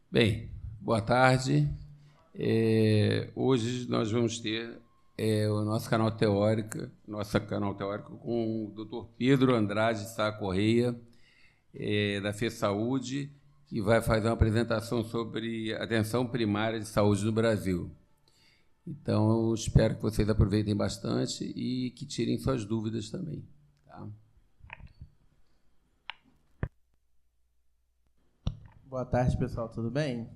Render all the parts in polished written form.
Bem, boa tarde. Hoje nós vamos ter o nosso canal teórico, com o Dr. Pedro Andrade Sá Correia, da FESaúde, que vai fazer uma apresentação sobre atenção primária de saúde no Brasil. Então, eu espero que vocês aproveitem bastante e que tirem suas dúvidas também. Tá? Boa tarde, pessoal, tudo bem?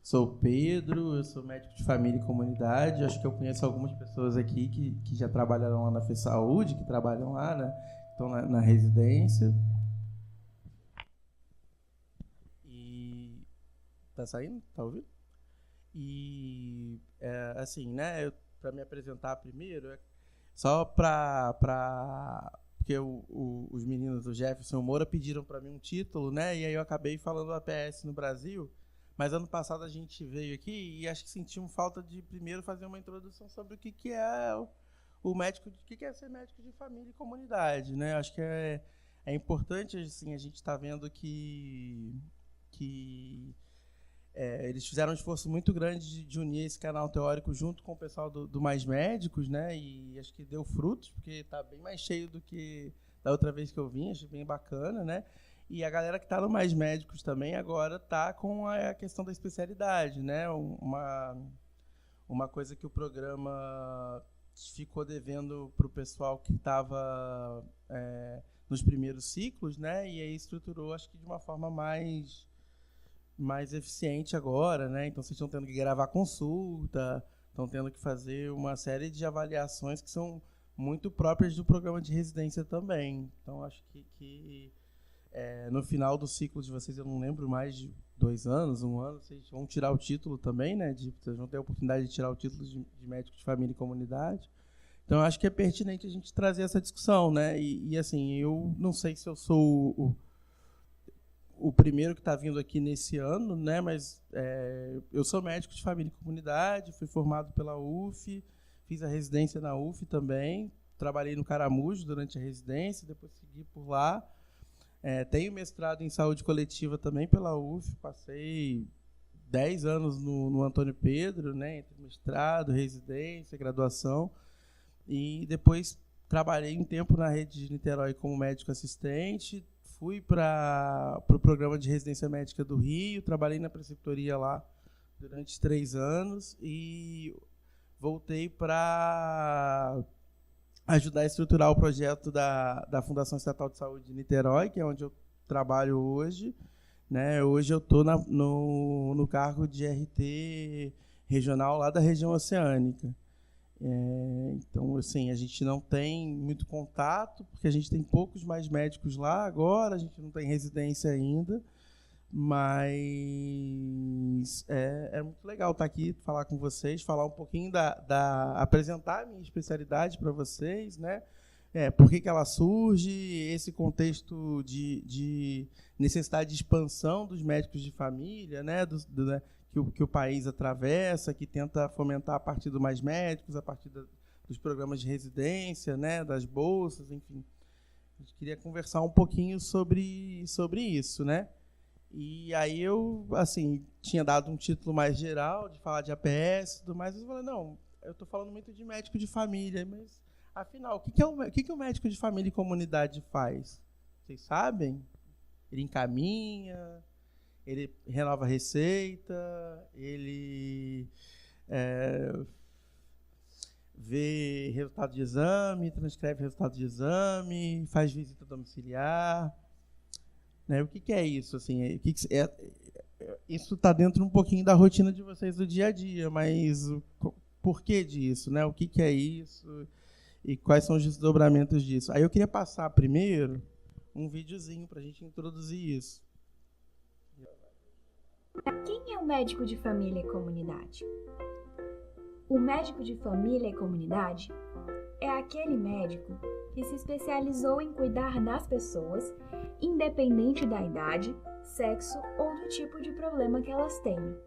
Sou o Pedro, eu sou médico de família e comunidade. Acho que eu conheço algumas pessoas aqui que já trabalharam lá na FESaúde, que trabalham lá, né? Estão na residência. E tá saindo? Tá ouvindo? E assim, né? Para me apresentar primeiro, só porque os meninos do Jefferson Moura pediram para mim um título, né? E aí eu acabei falando APS no Brasil. Mas ano passado a gente veio aqui e acho que sentimos falta de primeiro fazer uma introdução sobre o que é o médico, o que é ser médico de família e comunidade, né? Acho que é importante, assim, a gente está vendo que eles fizeram um esforço muito grande de unir esse canal teórico junto com o pessoal do Mais Médicos, né? E acho que deu frutos, porque está bem mais cheio do que da outra vez que eu vim, acho bem bacana, né? E a galera que está no Mais Médicos também agora está com a questão da especialidade, né? Uma coisa que o programa ficou devendo para o pessoal que estava nos primeiros ciclos, né? E aí estruturou, acho que de uma forma mais eficiente agora, né? Então vocês estão tendo que gravar consulta, estão tendo que fazer uma série de avaliações que são muito próprias do programa de residência também. Então acho que no final do ciclo de vocês, eu não lembro mais de 2 anos, 1 ano, vocês vão tirar o título também, né? Vocês vão ter a oportunidade de tirar o título de médico de família e comunidade. Então, eu acho que é pertinente a gente trazer essa discussão, né? E assim, eu não sei se eu sou o primeiro que está vindo aqui nesse ano, né? Mas eu sou médico de família e comunidade, fui formado pela UF, fiz a residência na UF também, trabalhei no Caramujo durante a residência, depois segui por lá. Tenho mestrado em saúde coletiva também pela UF, passei 10 anos no Antônio Pedro, né, entre mestrado, residência, graduação, e depois trabalhei um tempo na rede de Niterói como médico assistente, fui para o programa de residência médica do Rio, trabalhei na preceptoria lá durante 3 anos e voltei para ajudar a estruturar o projeto da Fundação Estatal de Saúde de Niterói, que é onde eu trabalho hoje, né? Hoje eu estou no cargo de RT regional lá da região oceânica. Então, assim, a gente não tem muito contato, porque a gente tem poucos mais médicos lá agora, a gente não tem residência ainda, mas é muito legal estar aqui, falar com vocês, falar um pouquinho apresentar a minha especialidade para vocês, né? Por que ela surge, esse contexto de necessidade de expansão dos médicos de família, né? Né? Que o país atravessa, que tenta fomentar a partir do Mais Médicos, a partir dos programas de residência, né? Das bolsas, enfim. A gente queria conversar um pouquinho sobre isso, né? E aí eu, assim, tinha dado um título mais geral, de falar de APS e tudo mais, mas eu falei, não, eu estou falando muito de médico de família, mas, afinal, o que o médico de família e comunidade faz? Vocês sabem? Ele encaminha, ele renova a receita, ele vê resultado de exame, transcreve resultado de exame, faz visita domiciliar. Né? O que é isso? Assim, isso está dentro um pouquinho da rotina de vocês do dia a dia, mas por que disso? Né? O que é isso? E quais são os desdobramentos disso? Aí eu queria passar primeiro um videozinho para a gente introduzir isso. Quem é o médico de família e comunidade? O médico de família e comunidade é aquele médico que se especializou em cuidar das pessoas, independente da idade, sexo ou do tipo de problema que elas tenham.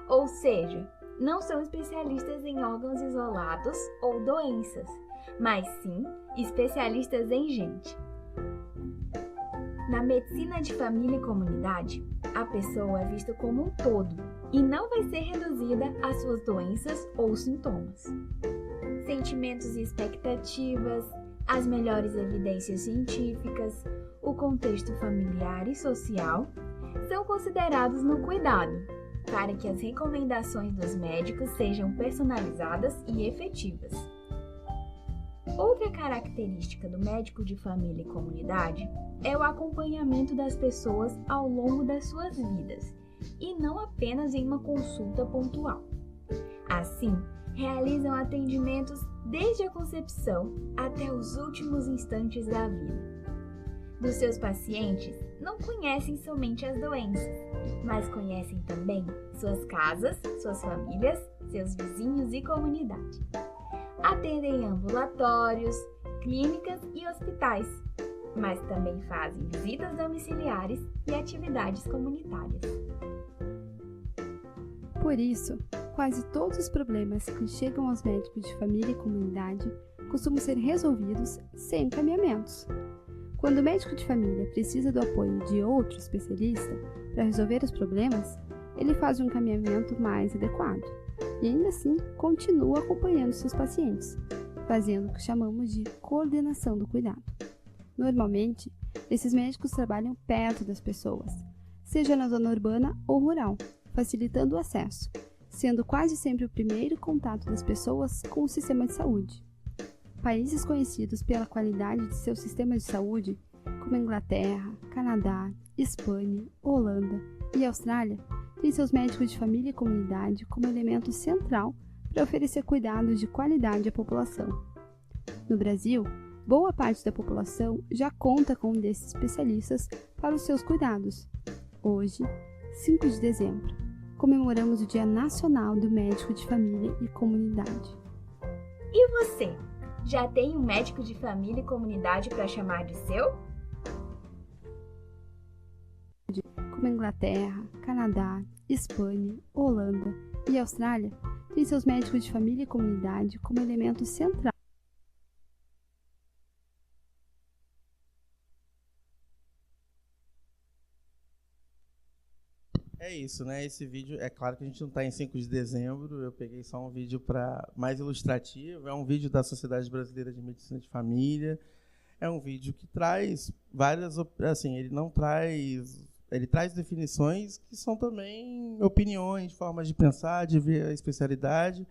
Ou seja, não são especialistas em órgãos isolados ou doenças, mas sim especialistas em gente. Na medicina de família e comunidade, a pessoa é vista como um todo e não vai ser reduzida às suas doenças ou sintomas. Sentimentos e expectativas, as melhores evidências científicas, o contexto familiar e social são considerados no cuidado, para que as recomendações dos médicos sejam personalizadas e efetivas. Outra característica do médico de família e comunidade é o acompanhamento das pessoas ao longo das suas vidas, e não apenas em uma consulta pontual. Assim, realizam atendimentos desde a concepção até os últimos instantes da vida. Dos seus pacientes, não conhecem somente as doenças, mas conhecem também suas casas, suas famílias, seus vizinhos e comunidade. Atendem em ambulatórios, clínicas e hospitais, mas também fazem visitas domiciliares e atividades comunitárias. Por isso, quase todos os problemas que chegam aos médicos de família e comunidade costumam ser resolvidos sem encaminhamentos. Quando o médico de família precisa do apoio de outro especialista para resolver os problemas, ele faz um encaminhamento mais adequado e ainda assim continua acompanhando seus pacientes, fazendo o que chamamos de coordenação do cuidado. Normalmente, esses médicos trabalham perto das pessoas, seja na zona urbana ou rural, facilitando o acesso, sendo quase sempre o primeiro contato das pessoas com o sistema de saúde. Países conhecidos pela qualidade de seus sistemas de saúde, como Inglaterra, Canadá, Espanha, Holanda e Austrália, têm seus médicos de família e comunidade como elemento central para oferecer cuidados de qualidade à população. No Brasil, boa parte da população já conta com um desses especialistas para os seus cuidados. Hoje, 5 de dezembro, comemoramos o Dia Nacional do Médico de Família e Comunidade. E você? Já tem um médico de família e comunidade para chamar de seu? Como Inglaterra, Canadá, Espanha, Holanda e Austrália, têm seus médicos de família e comunidade como elemento central. É isso, né? Esse vídeo, é claro que a gente não está em 5 de dezembro, eu peguei só um vídeo mais ilustrativo, é um vídeo da Sociedade Brasileira de Medicina de Família, é um vídeo que traz várias, assim, ele traz definições que são também opiniões, formas de pensar, de ver a especialidade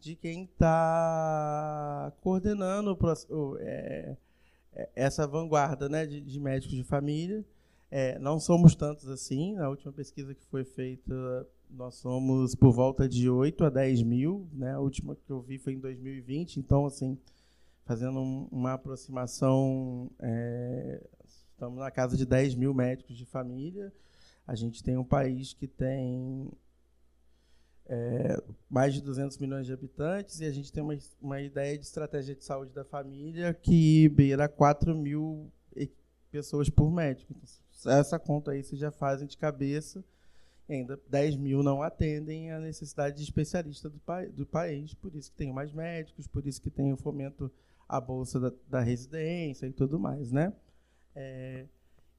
de quem está coordenando essa vanguarda, né, de médicos de família. Não somos tantos assim. Na última pesquisa que foi feita, nós somos por volta de 8 a 10 mil. Né? A última que eu vi foi em 2020. Então, assim, fazendo uma aproximação, estamos na casa de 10 mil médicos de família. A gente tem um país que tem mais de 200 milhões de habitantes e a gente tem uma ideia de estratégia de saúde da família que beira 4 mil pessoas por médico. Então, essa conta aí vocês já fazem de cabeça, e ainda 10 mil não atendem a necessidade de especialista do país, por isso que tem mais médicos, por isso que tem o fomento à bolsa da residência e tudo mais, né?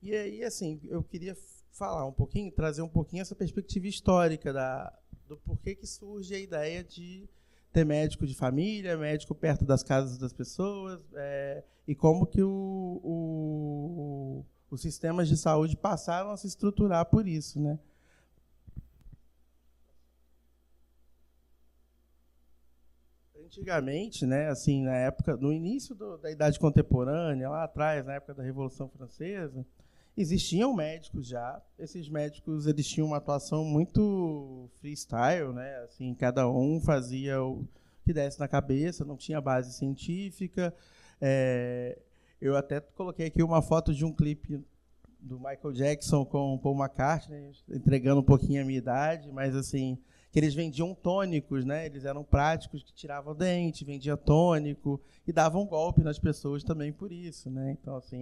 E aí, assim, eu queria falar um pouquinho, trazer um pouquinho essa perspectiva histórica do porquê que surge a ideia de ter médico de família, médico perto das casas das pessoas, e como que os sistemas de saúde passaram a se estruturar por isso, né? Antigamente, né, assim, na época, no início da Idade Contemporânea, lá atrás, na época da Revolução Francesa, existiam médicos já. Esses médicos, eles tinham uma atuação muito freestyle, né? Assim, cada um fazia o que desse na cabeça, não tinha base científica. Eu até coloquei aqui uma foto de um clipe do Michael Jackson com o Paul McCartney, entregando um pouquinho a minha idade, mas assim, que eles vendiam tônicos, né? Eles eram práticos, que tiravam dente, vendiam tônico e davam golpe nas pessoas também por isso, né? Então, assim,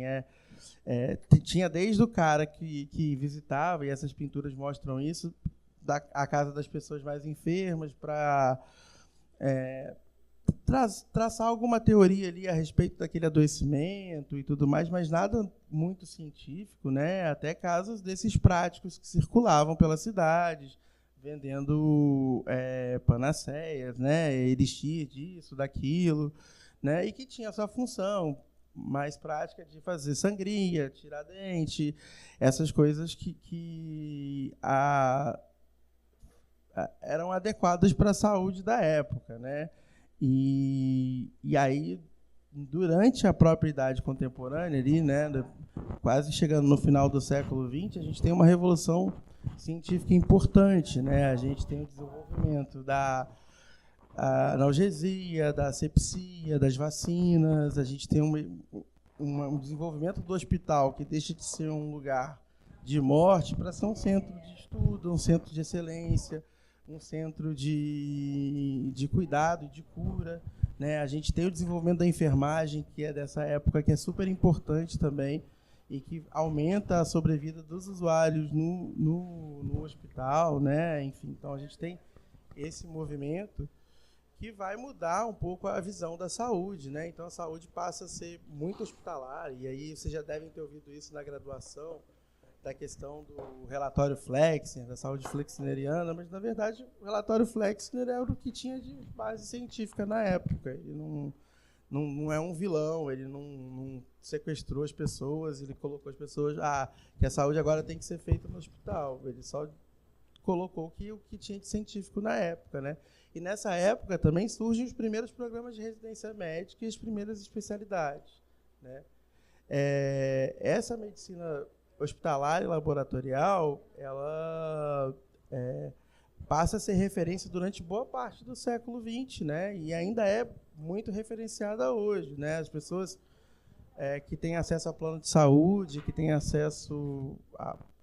tinha desde o cara que visitava, e essas pinturas mostram isso, a casa das pessoas mais enfermas, para traçar alguma teoria ali a respeito daquele adoecimento e tudo mais, mas nada muito científico, né? Até casos desses práticos que circulavam pelas cidades, vendendo panaceias, né? Elixir disso, daquilo, né? E que tinha a sua função mais prática de fazer sangria, tirar dente, essas coisas que eram adequadas para a saúde da época, né? E aí, durante a própria idade contemporânea, ali, né, quase chegando no final do século XX, a gente tem uma revolução científica importante, né? A gente tem o desenvolvimento da analgesia, da asepsia, das vacinas, a gente tem um desenvolvimento do hospital que deixa de ser um lugar de morte para ser um centro de estudo, um centro de excelência, um centro de cuidado e de cura, né? A gente tem o desenvolvimento da enfermagem, que é dessa época, que é super importante também, e que aumenta a sobrevida dos usuários no hospital, né? Enfim, então a gente tem esse movimento que vai mudar um pouco a visão da saúde, né? Então a saúde passa a ser muito hospitalar, e aí vocês já devem ter ouvido isso na graduação, da questão do relatório Flexner, da saúde flexneriana, mas, na verdade, o relatório Flexner era o que tinha de base científica na época. Ele não é um vilão, ele não sequestrou as pessoas, ele colocou as pessoas... que a saúde agora tem que ser feita no hospital. Ele só colocou o que tinha de científico na época, né? E, nessa época, também surgem os primeiros programas de residência médica e as primeiras especialidades, né? Essa medicina hospitalar e laboratorial, ela passa a ser referência durante boa parte do século XX, né? E ainda é muito referenciada hoje, né? As pessoas que têm acesso a plano de saúde, que têm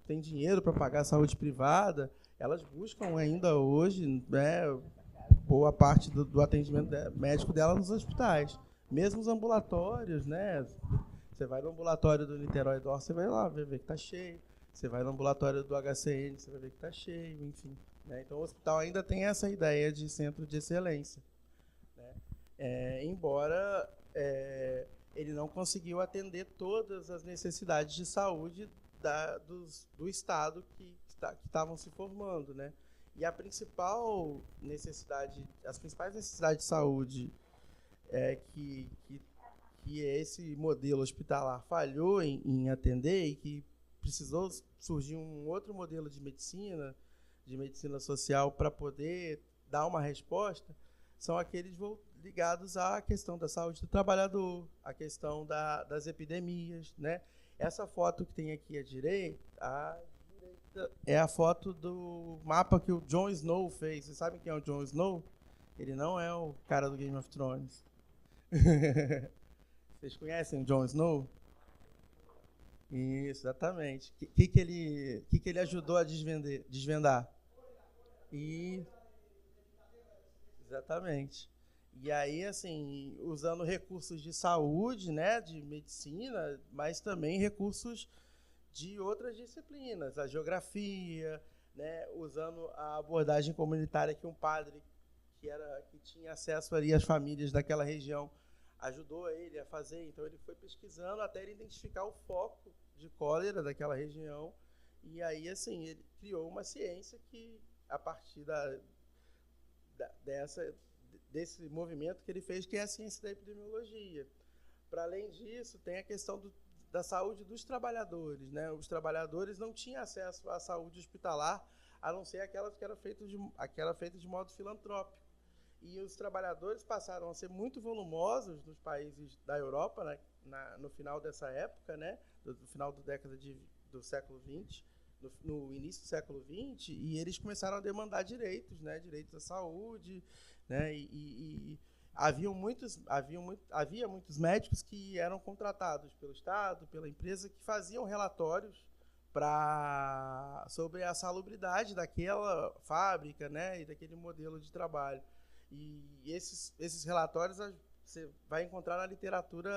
têm dinheiro para pagar a saúde privada, elas buscam ainda hoje, né, boa parte do atendimento médico dela nos hospitais, mesmo os ambulatórios, né? Você vai no ambulatório do Niterói Dor, você vai lá ver que está cheio. Você vai no ambulatório do HCN, você vai ver que está cheio, enfim, né? Então, o hospital ainda tem essa ideia de centro de excelência, né? Embora ele não conseguiu atender todas as necessidades de saúde do Estado que estavam se formando, né? E as principais necessidades de saúde que esse modelo hospitalar falhou em atender e que precisou surgir um outro modelo de medicina social, para poder dar uma resposta, são aqueles ligados à questão da saúde do trabalhador, à questão das epidemias, né? Essa foto que tem aqui à direita é a foto do mapa que o Jon Snow fez. Vocês sabem quem é o Jon Snow? Ele não é o cara do Game of Thrones. Vocês conhecem o Jon Snow? Isso, exatamente. O que ele ajudou a desvendar? Exatamente. E aí, assim, usando recursos de saúde, né, de medicina, mas também recursos de outras disciplinas, a geografia, né, usando a abordagem comunitária que um padre que tinha acesso ali às famílias daquela região ajudou ele a fazer. Então, ele foi pesquisando até ele identificar o foco de cólera daquela região. E aí, assim, ele criou uma ciência que, a partir desse movimento que ele fez, que é a ciência da epidemiologia. Para além disso, tem a questão da saúde dos trabalhadores, né? Os trabalhadores não tinham acesso à saúde hospitalar, a não ser aquela que era feita de modo filantrópico. E os trabalhadores passaram a ser muito volumosos nos países da Europa, né, no final dessa época, né, do final da década do século XX, no início do século XX, e eles começaram a demandar direitos, né, direitos à saúde, né, e havia muitos médicos que eram contratados pelo Estado, pela empresa, que faziam relatórios sobre a salubridade daquela fábrica, né, e daquele modelo de trabalho. E esses relatórios você vai encontrar na literatura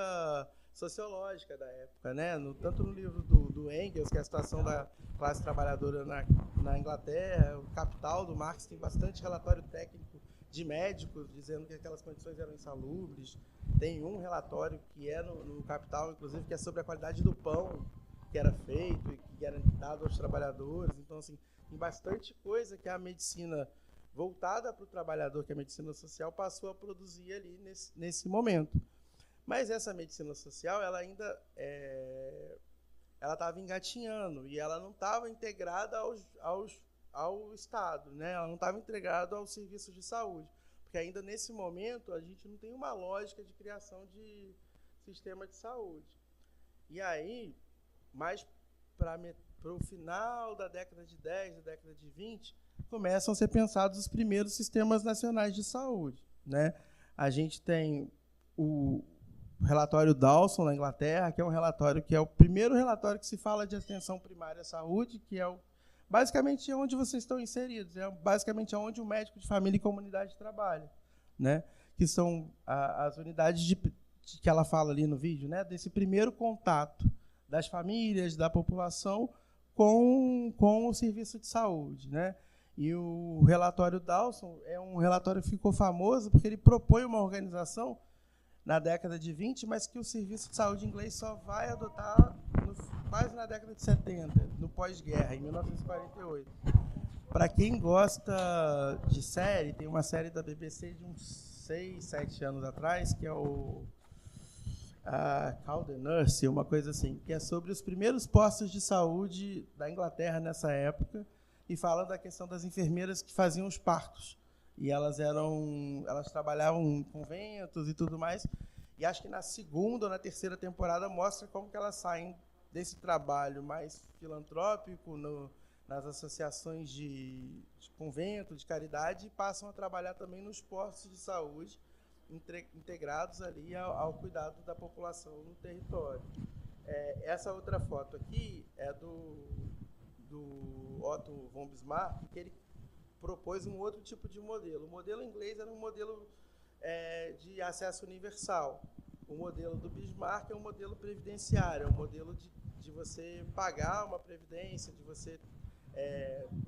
sociológica da época, né? Tanto no livro do Engels, que é a situação da classe trabalhadora na Inglaterra, o Capital, do Marx, tem bastante relatório técnico de médicos dizendo que aquelas condições eram insalubres. Tem um relatório que é no Capital, inclusive, que é sobre a qualidade do pão que era feito e que era dado aos trabalhadores. Então, assim, tem bastante coisa que a medicina voltada para o trabalhador, que a medicina social, passou a produzir ali nesse momento. Mas essa medicina social, ela ainda ela estava engatinhando e ela não estava integrada ao Estado, né? Ela não estava integrada aos serviços de saúde, porque ainda nesse momento a gente não tem uma lógica de criação de sistema de saúde. E aí, mais para o final da década de 10, da década de 20, começam a ser pensados os primeiros sistemas nacionais de saúde, né? A gente tem o relatório Dawson, na Inglaterra, que é um relatório que é o primeiro relatório que se fala de atenção primária à saúde, que é basicamente onde vocês estão inseridos, é basicamente onde o médico de família e comunidade trabalha, né? Que são as unidades que ela fala ali no vídeo, né? Desse primeiro contato das famílias, da população com o serviço de saúde, né? E o relatório Dawson é um relatório que ficou famoso porque ele propõe uma organização na década de 20, mas que o serviço de saúde inglês só vai adotar quase na década de 70, no pós-guerra, em 1948. Para quem gosta de série, tem uma série da BBC de uns 6, 7 anos atrás, que é a Call the Nurse, uma coisa assim, que é sobre os primeiros postos de saúde da Inglaterra nessa época, e fala da questão das enfermeiras que faziam os partos. E elas trabalhavam em conventos e tudo mais. E acho que na segunda ou na terceira temporada mostra como que elas saem desse trabalho mais filantrópico nas associações de convento, de caridade, e passam a trabalhar também nos postos de saúde, integrados ali ao cuidado da população no território. Essa outra foto aqui é do Otto von Bismarck, que ele propôs um outro tipo de modelo. O modelo inglês era um modelo de acesso universal. O modelo do Bismarck é um modelo previdenciário, é um modelo de você pagar uma previdência, de você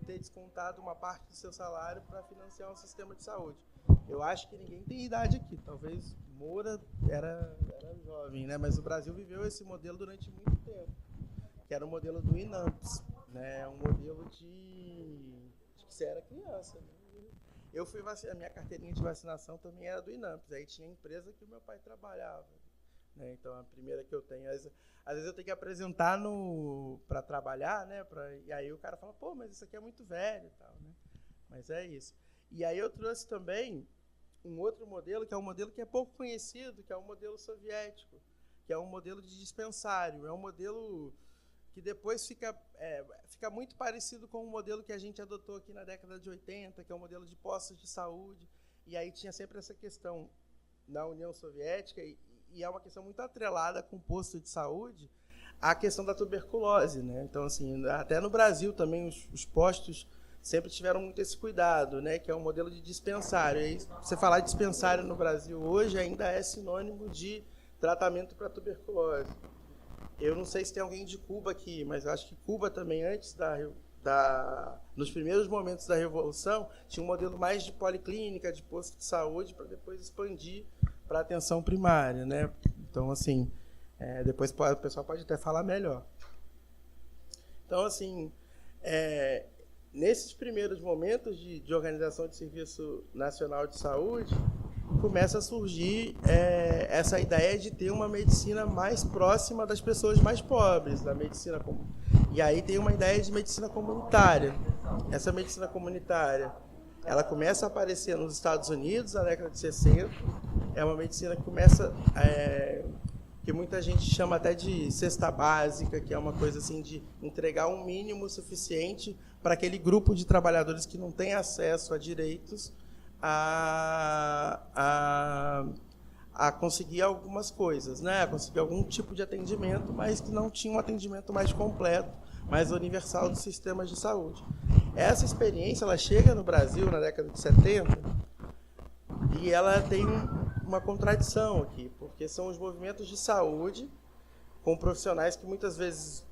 ter descontado uma parte do seu salário para financiar um sistema de saúde. Eu acho que ninguém tem idade aqui, talvez Moura era jovem, né? Mas o Brasil viveu esse modelo durante muito tempo, que era o modelo do INAMPS, né? Um modelo de que você era criança, né? Eu fui vacinar, a minha carteirinha de vacinação também era do INAMPS, aí tinha empresa que o meu pai trabalhava, né? Então a primeira que eu tenho, às vezes eu tenho que apresentar para trabalhar, né? E aí o cara fala, pô, mas isso aqui é muito velho e tal, né? Mas é isso. E aí eu trouxe também um outro modelo, que é um modelo que é pouco conhecido, que é o modelo soviético, que é um modelo de dispensário, é um modelo que depois fica muito parecido com o modelo que a gente adotou aqui na década de 80, que é o modelo de postos de saúde, e aí tinha sempre essa questão na União Soviética, e é uma questão muito atrelada com o posto de saúde, a questão da tuberculose, né? Então, assim, até no Brasil também os postos sempre tiveram muito esse cuidado, né? Que é um modelo de dispensário. E aí, você falar de dispensário no Brasil hoje ainda é sinônimo de tratamento para tuberculose. Eu não sei se tem alguém de Cuba aqui, mas eu acho que Cuba também, antes nos primeiros momentos da Revolução, tinha um modelo mais de policlínica, de posto de saúde, para depois expandir para a atenção primária, né? Então, assim, depois o pessoal pode até falar melhor. Então, assim, nesses primeiros momentos de organização de Serviço Nacional de Saúde, começa a surgir essa ideia de ter uma medicina mais próxima das pessoas mais pobres, da medicina comum. E aí tem uma ideia de medicina comunitária. Essa medicina comunitária, ela começa a aparecer nos Estados Unidos na década de 60. É uma medicina que começa, que muita gente chama até de cesta básica, que é uma coisa assim de entregar um mínimo suficiente para aquele grupo de trabalhadores que não tem acesso a direitos a conseguir algumas coisas, né? A conseguir algum tipo de atendimento, mas que não tinha um atendimento mais completo, mais universal dos sistemas de saúde. Essa experiência ela chega no Brasil na década de 70 e ela tem uma contradição aqui, porque são os movimentos de saúde com profissionais que muitas vezes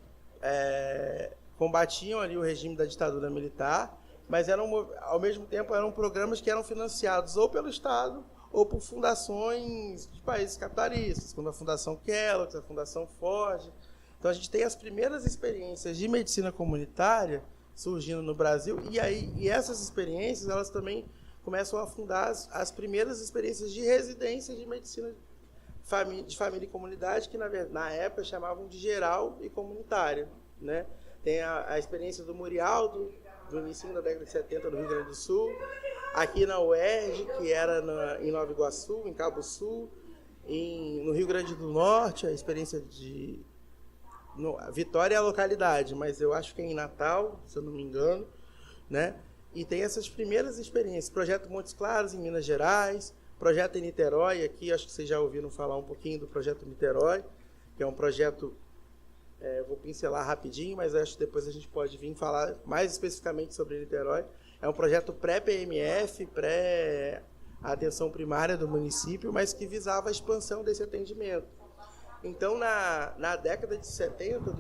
combatiam ali o regime da ditadura militar, mas ao mesmo tempo eram programas que eram financiados ou pelo Estado ou por fundações de países capitalistas, como a Fundação Kellogg, a Fundação Ford. Então a gente tem as primeiras experiências de medicina comunitária surgindo no Brasil, e essas experiências elas também começam a fundar as primeiras experiências de residência de medicina de família e comunidade, que na época chamavam de geral e comunitária, né? Tem a experiência do Murialdo, do início da década de 70 do Rio Grande do Sul, aqui na UERJ, que era em Nova Iguaçu, em Cabo Sul, no Rio Grande do Norte, a experiência de... Vitória é a localidade, mas eu acho que é em Natal, se eu não me engano, né? E tem essas primeiras experiências. Projeto Montes Claros, em Minas Gerais, projeto em Niterói, aqui acho que vocês já ouviram falar um pouquinho do projeto Niterói, que é um projeto, vou pincelar rapidinho, mas acho que depois a gente pode vir falar mais especificamente sobre Niterói. É um projeto pré-PMF, pré-atenção primária do município, mas que visava a expansão desse atendimento. Então, na década de 70,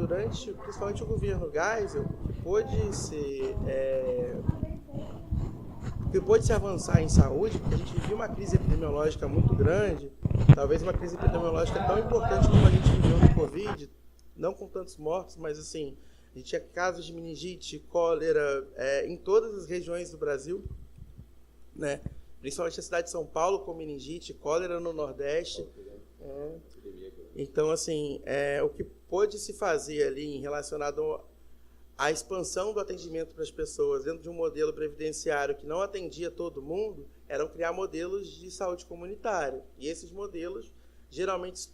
principalmente o governo Geisel, que pôde se avançar em saúde, porque a gente vivia uma crise epidemiológica muito grande, talvez uma crise epidemiológica tão importante como a gente viveu no Covid, não com tantos mortos, mas assim, a gente tinha casos de meningite, cólera, em todas as regiões do Brasil, né? Principalmente a cidade de São Paulo com meningite, cólera no Nordeste. Então, assim, o que pôde se fazer ali relacionado à expansão do atendimento para as pessoas dentro de um modelo previdenciário que não atendia todo mundo, eram criar modelos de saúde comunitária. E esses modelos, geralmente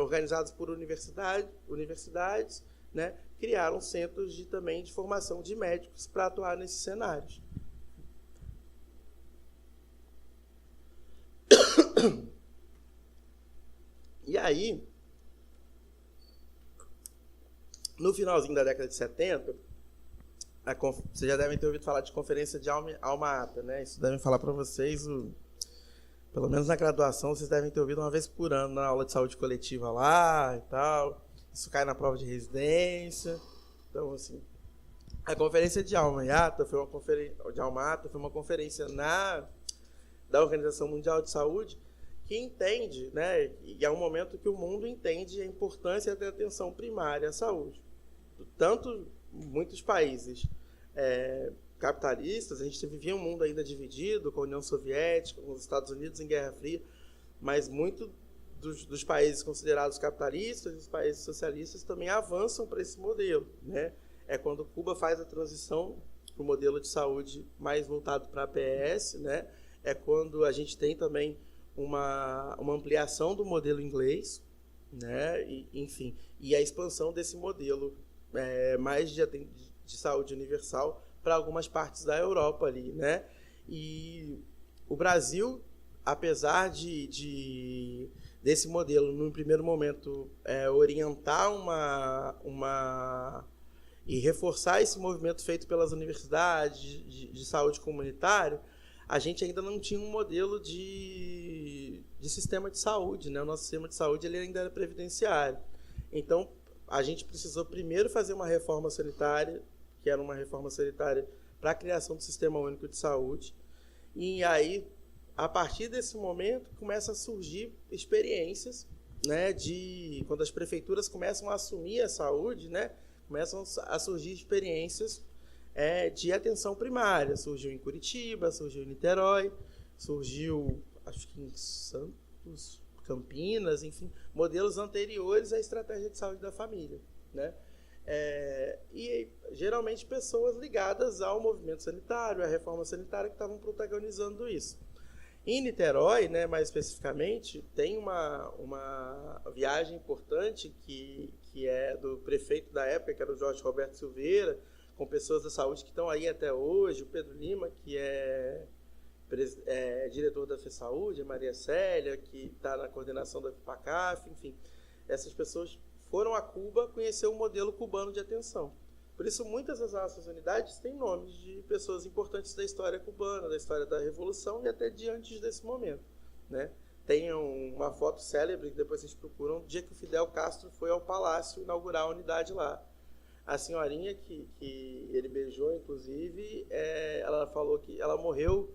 organizados por universidades, né, criaram centros também de formação de médicos para atuar nesses cenários. E aí, no finalzinho da década de 70, vocês já devem ter ouvido falar de conferência de Alma Ata, né? Isso devem falar para vocês, pelo menos na graduação, vocês devem ter ouvido uma vez por ano na aula de saúde coletiva lá e tal. Isso cai na prova de residência. Então, assim, a conferência de Alma Ata foi uma conferência da Organização Mundial de Saúde, que entende, né, e é um momento que o mundo entende a importância da atenção primária à saúde. Tanto muitos países capitalistas, a gente vivia um mundo ainda dividido, com a União Soviética, com os Estados Unidos em Guerra Fria, mas muitos dos países considerados capitalistas e os países socialistas também avançam para esse modelo, né? É quando Cuba faz a transição para o modelo de saúde mais voltado para a APS, né? É quando a gente tem também uma ampliação do modelo inglês, né? Enfim, e a expansão desse modelo mais de saúde universal para algumas partes da Europa ali, né? E o Brasil, apesar desse modelo, no primeiro momento, orientar e reforçar esse movimento feito pelas universidades de saúde comunitária, a gente ainda não tinha um modelo de sistema de saúde, né? O nosso sistema de saúde ele ainda era previdenciário. Então, a gente precisou primeiro fazer uma reforma sanitária, que era uma reforma sanitária para a criação do Sistema Único de Saúde. E aí, a partir desse momento, começa a surgir experiências, né, quando as prefeituras começam a assumir a saúde, né, começam a surgir experiências de atenção primária. Surgiu em Curitiba, surgiu em Niterói, surgiu, acho que em Santos, Campinas, enfim, modelos anteriores à estratégia de saúde da família, né? E geralmente pessoas ligadas ao movimento sanitário, à reforma sanitária, que estavam protagonizando isso. Em Niterói, né, mais especificamente, tem uma viagem importante que é do prefeito da época, que era o Jorge Roberto Silveira, com pessoas da saúde que estão aí até hoje, o Pedro Lima, que é diretor da FESaúde, a Maria Célia, que está na coordenação da FIPACAF, enfim. Essas pessoas foram a Cuba conhecer o modelo cubano de atenção. Por isso, muitas das nossas unidades têm nomes de pessoas importantes da história cubana, da história da Revolução e até de antes desse momento, né? Tem uma foto célebre, que depois vocês procuram, do dia que o Fidel Castro foi ao Palácio inaugurar a unidade lá. A senhorinha que ele beijou, inclusive, ela falou que ela morreu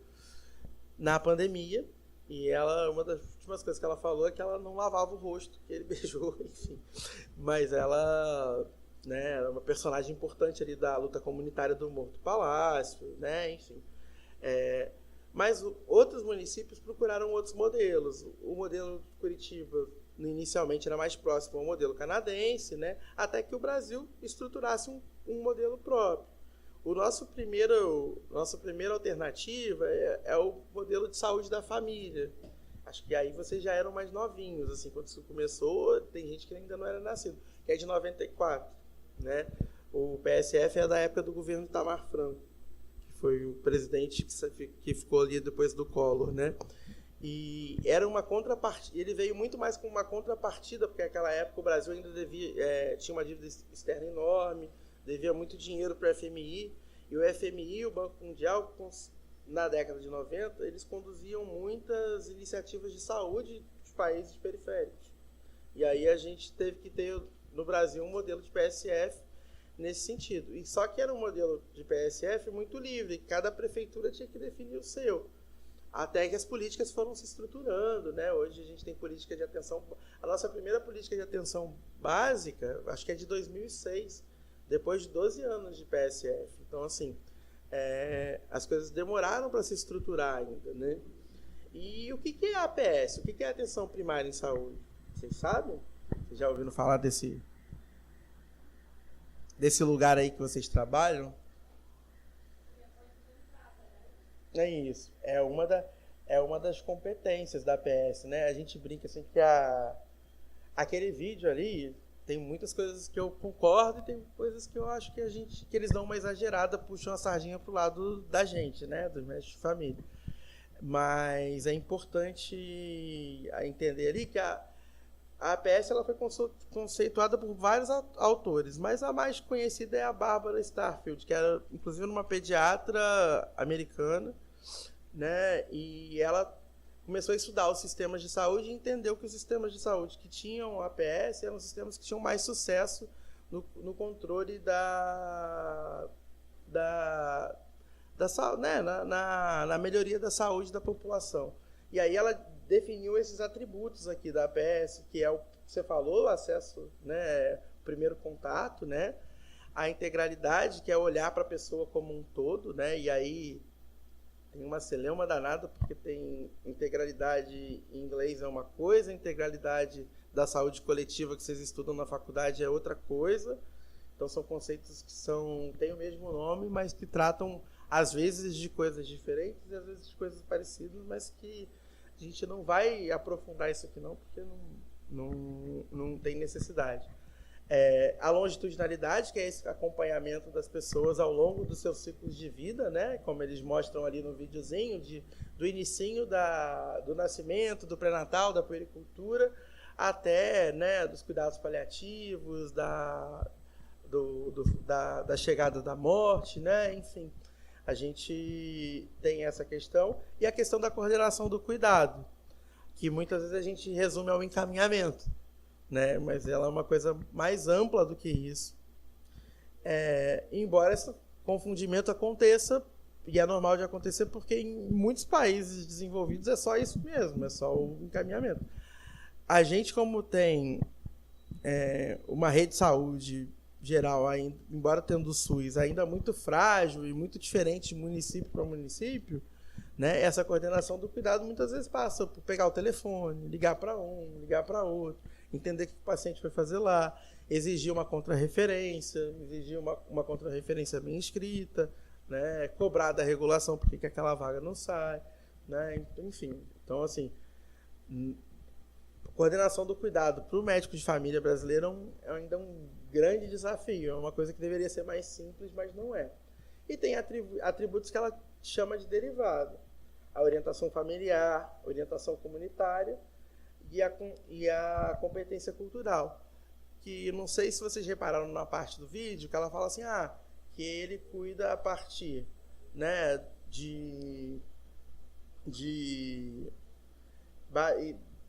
na pandemia. E uma das últimas coisas que ela falou é que ela não lavava o rosto que ele beijou, enfim. Mas ela, né, era uma personagem importante ali da luta comunitária do Morro do Palácio, né, enfim. Mas outros municípios procuraram outros modelos. O modelo de Curitiba, inicialmente, era mais próximo ao modelo canadense, né, até que o Brasil estruturasse um modelo próprio. Nossa primeira alternativa é o modelo de saúde da família. Acho que aí vocês já eram mais novinhos, assim, quando isso começou, tem gente que ainda não era nascido, que é de 94, né? O PSF é da época do governo Itamar Franco, que foi o presidente que ficou ali depois do Collor, né? E era uma contrapartida, ele veio muito mais com uma contrapartida, porque naquela época o Brasil ainda tinha uma dívida externa enorme, devia muito dinheiro para o FMI, e o FMI e o Banco Mundial, na década de 90, eles conduziam muitas iniciativas de saúde dos países periféricos. E aí a gente teve que ter, no Brasil, um modelo de PSF nesse sentido. E só que era um modelo de PSF muito livre, cada prefeitura tinha que definir o seu. Até que as políticas foram se estruturando, né? Hoje a gente tem política de atenção... A nossa primeira política de atenção básica, acho que é de 2006, depois de 12 anos de PSF. Então, assim, as coisas demoraram para se estruturar ainda, né? E o que é a APS? O que é a atenção primária em saúde? Vocês sabem? Vocês já ouviram falar desse lugar aí que vocês trabalham? É isso. É uma das competências da APS, né? A gente brinca assim que aquele vídeo ali... Tem muitas coisas que eu concordo e tem coisas que eu acho que eles dão uma exagerada, puxam a sardinha pro lado da gente, né, dos médicos de família. Mas é importante entender ali que a APS ela foi conceituada por vários autores, mas a mais conhecida é a Barbara Starfield, que era inclusive uma pediatra americana, né, e ela começou a estudar os sistemas de saúde e entendeu que os sistemas de saúde que tinham APS eram os sistemas que tinham mais sucesso no controle na melhoria da saúde da população. E aí ela definiu esses atributos aqui da APS, que é o que você falou, o acesso, né, o primeiro contato, né, a integralidade, que é olhar para a pessoa como um todo, né, e aí tem uma celeuma danada, porque tem integralidade em inglês é uma coisa, integralidade da saúde coletiva que vocês estudam na faculdade é outra coisa. Então são conceitos que têm o mesmo nome, mas que tratam, às vezes, de coisas diferentes e às vezes de coisas parecidas, mas que a gente não vai aprofundar isso aqui não, porque não tem necessidade. A longitudinalidade, que é esse acompanhamento das pessoas ao longo dos seus ciclos de vida, né? Como eles mostram ali no videozinho, do inicinho do nascimento, do pré-natal, da puericultura, até, né, dos cuidados paliativos, da chegada da morte, né? Enfim, a gente tem essa questão. E a questão da coordenação do cuidado, que muitas vezes a gente resume ao encaminhamento, né? Mas ela é uma coisa mais ampla do que isso. Embora esse confundimento aconteça, e é normal de acontecer, porque em muitos países desenvolvidos é só isso mesmo, é só o encaminhamento. A gente, como tem uma rede de saúde geral, ainda, embora tendo o SUS, ainda muito frágil e muito diferente de município para município, né? Essa coordenação do cuidado muitas vezes passa por pegar o telefone, ligar para um, ligar para outro, entender o que o paciente vai fazer lá, exigir uma contrarreferência, exigir uma contrarreferência bem escrita, né? Cobrar da regulação porque que aquela vaga não sai, né? Enfim, então assim, coordenação do cuidado para o médico de família brasileiro é ainda um grande desafio, é uma coisa que deveria ser mais simples, mas não é. E tem atributos que ela chama de derivado, a orientação familiar, orientação comunitária e a competência cultural, que não sei se vocês repararam na parte do vídeo, que ela fala assim, que ele cuida a partir, né, de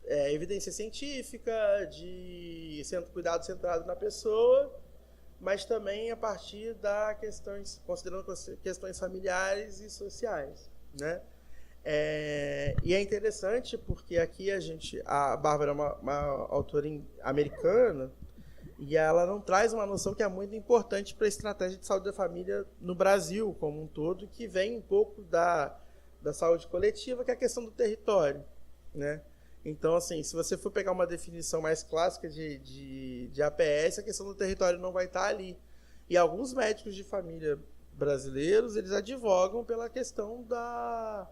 evidência científica, de cuidado centrado na pessoa, mas também a partir da considerando questões familiares e sociais, né? E é interessante porque aqui a Bárbara é uma autora americana e ela não traz uma noção que é muito importante para a estratégia de saúde da família no Brasil como um todo, que vem um pouco da saúde coletiva, que é a questão do território, né? Então, assim, se você for pegar uma definição mais clássica de APS, a questão do território não vai estar ali. E alguns médicos de família brasileiros, eles advogam pela questão da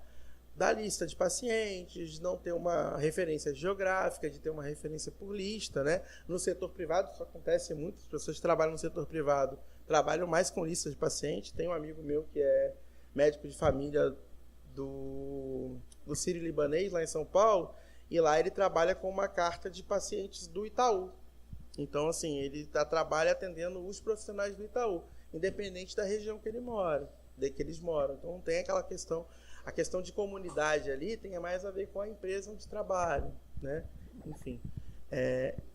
lista de pacientes, de não ter uma referência geográfica, de ter uma referência por lista, né? No setor privado isso acontece muito, as pessoas que trabalham no setor privado trabalham mais com lista de pacientes. Tem um amigo meu que é médico de família do Sírio-Libanês, lá em São Paulo, e lá ele trabalha com uma carta de pacientes do Itaú. Então, assim, ele trabalha atendendo os profissionais do Itaú, independente da região que eles moram. Então, não tem aquela questão. A questão de comunidade ali tem mais a ver com a empresa onde trabalham, né? Enfim.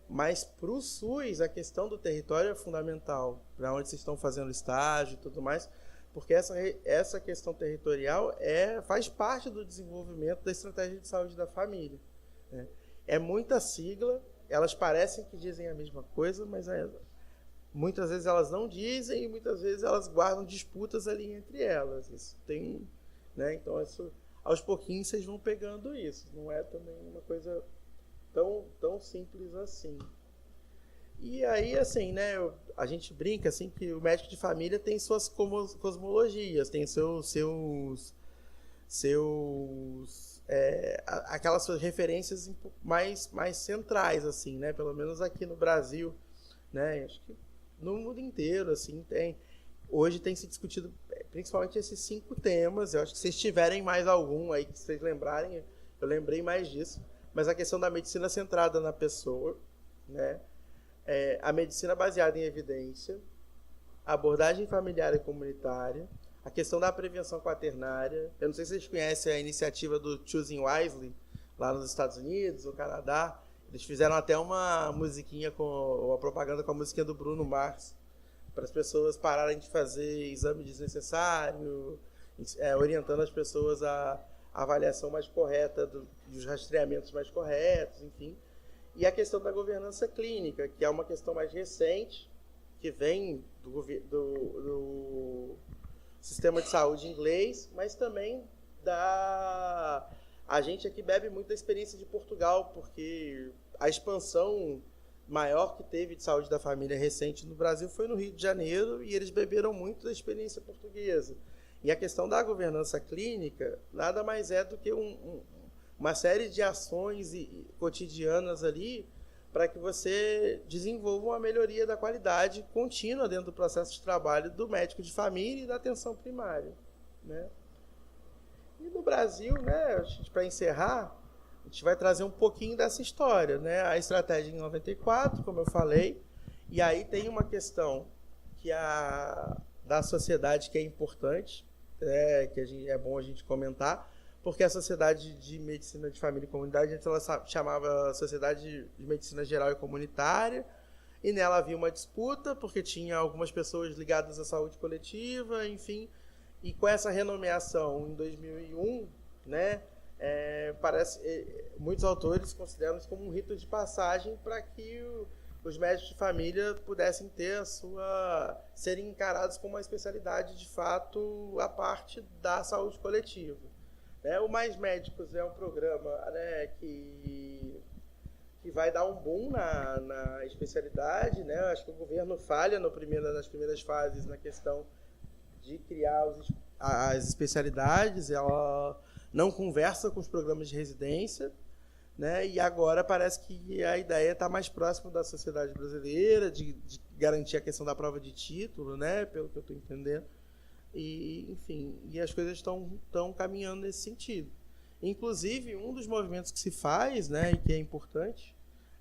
Mas para o SUS, a questão do território é fundamental, para onde vocês estão fazendo estágio e tudo mais, porque essa questão territorial faz parte do desenvolvimento da estratégia de saúde da família, né? É muita sigla, elas parecem que dizem a mesma coisa, mas muitas vezes elas não dizem e muitas vezes elas guardam disputas ali entre elas. Isso tem, né? Então, aos pouquinhos vocês vão pegando isso. Não é também uma coisa tão simples assim. E aí, assim, né, a gente brinca assim que o médico de família tem suas cosmologias, tem aquelas suas referências mais centrais, assim, né? Pelo menos aqui no Brasil, né? Acho que no mundo inteiro, assim, hoje tem se discutido principalmente esses 5 temas. Eu acho que se vocês tiverem mais algum aí que vocês lembrarem, eu lembrei mais disso. Mas a questão da medicina centrada na pessoa, né? A medicina baseada em evidência, a abordagem familiar e comunitária, a questão da prevenção quaternária. Eu não sei se vocês conhecem a iniciativa do Choosing Wisely, lá nos Estados Unidos, no Canadá. Eles fizeram até uma musiquinha uma propaganda com a musiquinha do Bruno Mars, para as pessoas pararem de fazer exame desnecessário, orientando as pessoas à avaliação mais correta dos rastreamentos mais corretos, enfim. E a questão da governança clínica, que é uma questão mais recente, que vem do sistema de saúde inglês, mas também a gente aqui bebe muito da experiência de Portugal, porque a expansão maior que teve de saúde da família recente no Brasil foi no Rio de Janeiro, e eles beberam muito da experiência portuguesa. E a questão da governança clínica nada mais é do que uma série de ações cotidianas ali para que você desenvolva uma melhoria da qualidade contínua dentro do processo de trabalho do médico de família e da atenção primária, né? E no Brasil, né, para encerrar, a gente vai trazer um pouquinho dessa história, né? A estratégia em 94, como eu falei, e aí tem uma questão que da sociedade que é importante, que é bom a gente comentar, porque a Sociedade de Medicina de Família e Comunidade, antes ela chamava Sociedade de Medicina Geral e Comunitária, e nela havia uma disputa, porque tinha algumas pessoas ligadas à saúde coletiva, enfim, e com essa renomeação em 2001, né, muitos autores consideram isso como um rito de passagem para que os médicos de família pudessem serem encarados como uma especialidade de fato à parte da saúde coletiva. O Mais Médicos é um programa, né, que vai dar um boom na especialidade, né? Acho que o governo falha nas primeiras fases na questão de criar as especialidades, ela não conversa com os programas de residência, né? E agora parece que a ideia está mais próxima da sociedade brasileira, de garantir a questão da prova de título, né? Pelo que eu estou entendendo. E, enfim, as coisas estão caminhando nesse sentido. Inclusive, um dos movimentos que se faz, né, e que é importante,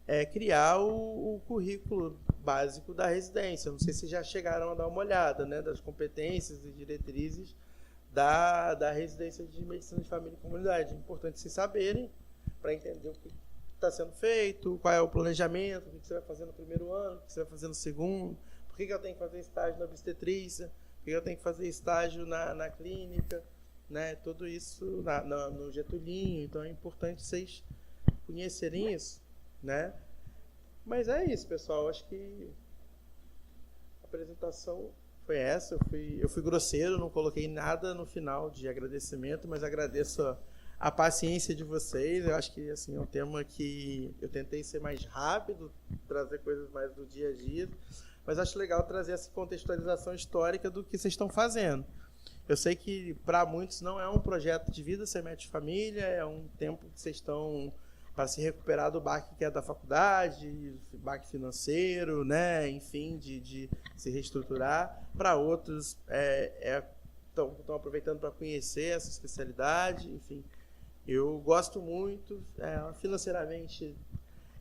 é criar o currículo básico da residência. Não sei se já chegaram a dar uma olhada, né, das competências e diretrizes da residência de medicina de família e comunidade. É importante vocês saberem, para entender o que está sendo feito, qual é o planejamento, o que você vai fazer no primeiro ano, o que você vai fazer no segundo, Por que eu tenho que fazer estágio na obstetrícia? Por que eu tenho que fazer estágio na clínica? Né? Tudo isso no Getulinho. Então é importante vocês conhecerem isso, né? Mas é isso, pessoal. Acho que a apresentação foi essa. Eu fui grosseiro, não coloquei nada no final de agradecimento, mas agradeço a paciência de vocês. Eu acho que assim, é um tema que eu tentei ser mais rápido, trazer coisas mais do dia a dia, mas acho legal trazer essa contextualização histórica do que vocês estão fazendo. Eu sei que para muitos não é um projeto de vida ser médico de família, é um tempo que vocês estão para se recuperar do baque que é da faculdade, baque financeiro, né? Enfim, de se reestruturar. Para outros, estão aproveitando para conhecer essa especialidade. Enfim, eu gosto muito. Financeiramente,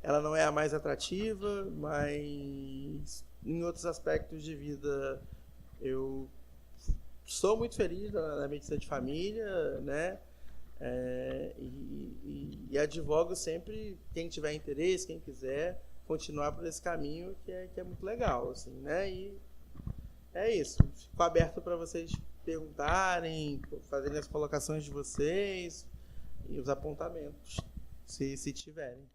ela não é a mais atrativa, mas em outros aspectos de vida, eu sou muito feliz na medicina de família, né? E advogo sempre quem tiver interesse, quem quiser continuar por esse caminho que é muito legal, assim, né? E é isso. Fico aberto para vocês perguntarem, fazerem as colocações de vocês e os apontamentos, se tiverem.